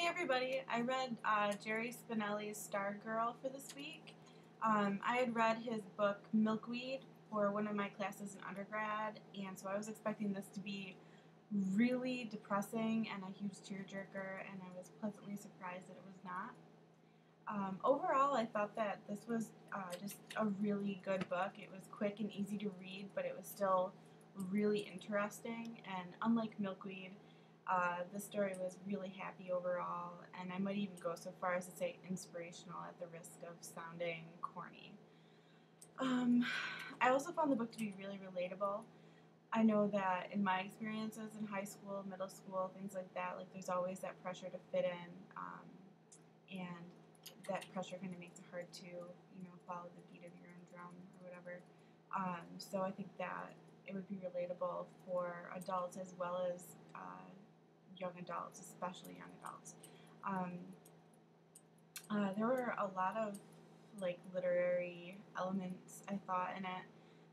Hey everybody, I read Jerry Spinelli's Stargirl for this week. I had read his book Milkweed for one of my classes in undergrad, and so I was expecting this to be really depressing and a huge tearjerker, and I was pleasantly surprised that it was not. Overall, I thought that this was just a really good book. It was quick and easy to read, but it was still really interesting, and unlike Milkweed, the story was really happy overall, and I might even go so far as to say inspirational at the risk of sounding corny. I also found the book to be really relatable. I know that in my experiences in high school, middle school, things like that, like there's always that pressure to fit in, and that pressure kind of makes it hard to, follow the beat of your own drum or whatever. So I think that it would be relatable for adults as well as young adults, especially young adults. There were a lot of like literary elements I thought in it.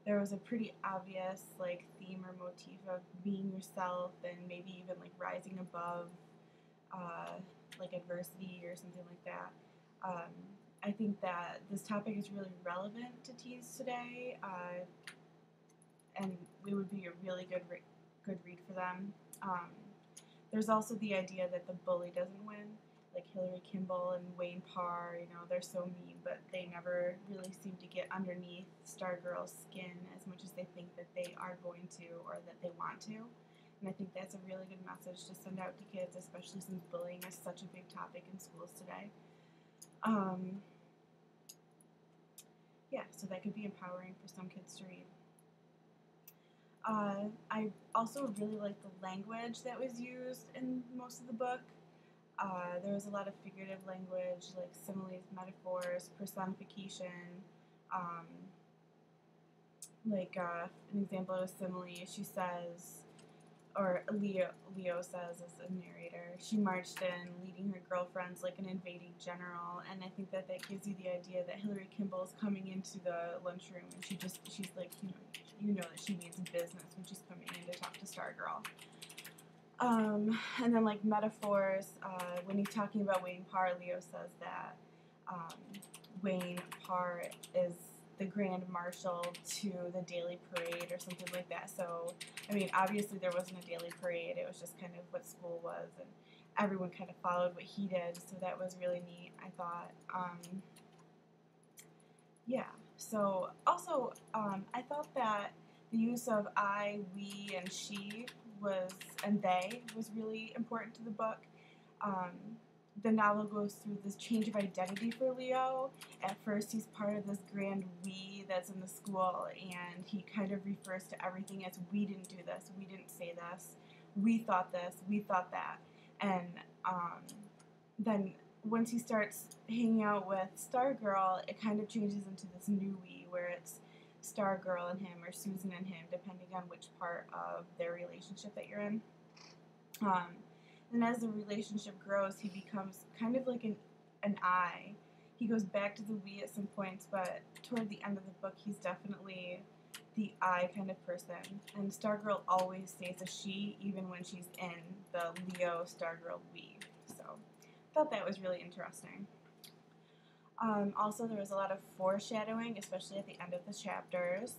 There was a pretty obvious like theme or motif of being yourself and maybe even like rising above like adversity or something like that. I think that this topic is really relevant to teens today, and it would be a really good read for them. There's also the idea that the bully doesn't win, like Hillary Kimball and Wayne Parr. They're so mean, but they never really seem to get underneath Stargirl's skin as much as they think that they are going to or that they want to. And I think that's a really good message to send out to kids, especially since bullying is such a big topic in schools today. Yeah, so that could be empowering for some kids to read. I also really liked the language that was used in most of the book. There was a lot of figurative language, like similes, metaphors, personification. An example of a simile, she says, or Leo says as a narrator, she marched in leading her girlfriends like an invading general, and I think that gives you the idea that Hillary Kimball is coming into the lunchroom and she's like, you know that she means business when she's coming in to talk to Stargirl. And then like metaphors, when he's talking about Wayne Parr, Leo says that Wayne Parr is the Grand Marshal to the daily parade or something like that. So, I mean, obviously there wasn't a daily parade. It was just kind of what school was, and everyone kind of followed what he did. So that was really neat, I thought. Yeah. So, also, I thought that the use of I, we, and she and they was really important to the book. The novel goes through this change of identity for Leo. At first, he's part of this grand we that's in the school, and he kind of refers to everything as we didn't do this, we didn't say this, we thought this, we thought that. And then once he starts hanging out with Stargirl, it kind of changes into this new we, where it's Stargirl and him, or Susan and him, depending on which part of their relationship that you're in. And as the relationship grows, he becomes kind of like an I. He goes back to the we at some points, but toward the end of the book, he's definitely the I kind of person. And Stargirl always stays a she, even when she's in the Leo Stargirl we. So I thought that was really interesting. Also, there was a lot of foreshadowing, especially at the end of the chapters.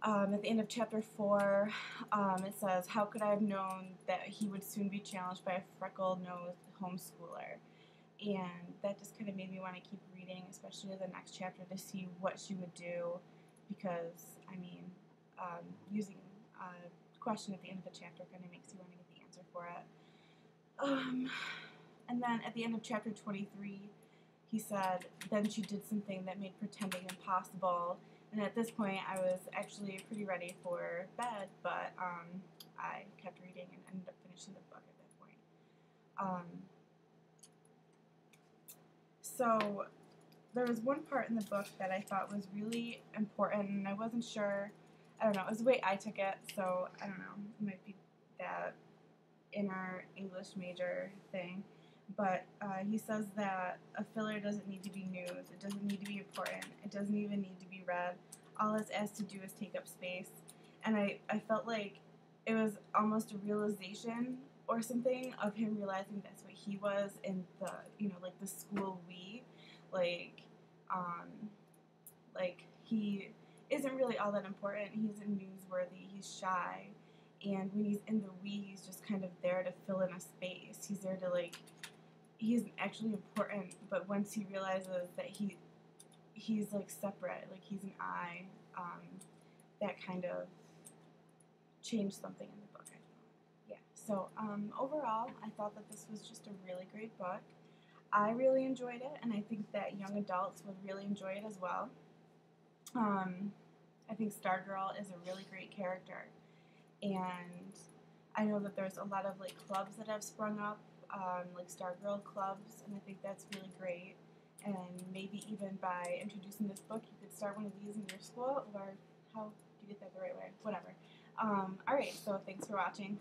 At the end of chapter 4, it says, "How could I have known that he would soon be challenged by a freckle-nosed homeschooler?" And that just kind of made me want to keep reading, especially the next chapter, to see what she would do, because, I mean, using a question at the end of the chapter kind of makes you want to get the answer for it. And then at the end of chapter 23, he said, "Then she did something that made pretending impossible." And at this point, I was actually pretty ready for bed, but I kept reading and ended up finishing the book at that point. So there was one part in the book that I thought was really important, and I wasn't sure. I don't know. It was the way I took it, so I don't know. It might be that inner English major thing. But he says that a filler doesn't need to be news, it doesn't need to be important, it doesn't even need to be read. All it's asked to do is take up space. And I felt like it was almost a realization or something, of him realizing that's what he was in the, you know, like the school we, like, like he isn't really all that important. He's newsworthy. He's shy, and when he's in the we, he's just kind of there to fill in a space. He's there to like. He's actually important, but once he realizes that he's like separate, like he's an I, that kind of changed something in the book. I thought. Yeah. So overall, I thought that this was just a really great book. I really enjoyed it, and I think that young adults would really enjoy it as well. I think Stargirl is a really great character, and I know that there's a lot of like clubs that have sprung up, like Stargirl clubs, and I think that's really great. And maybe even by introducing this book, you could start one of these in your school, or how do you get that the right way? Whatever. All right, so thanks for watching.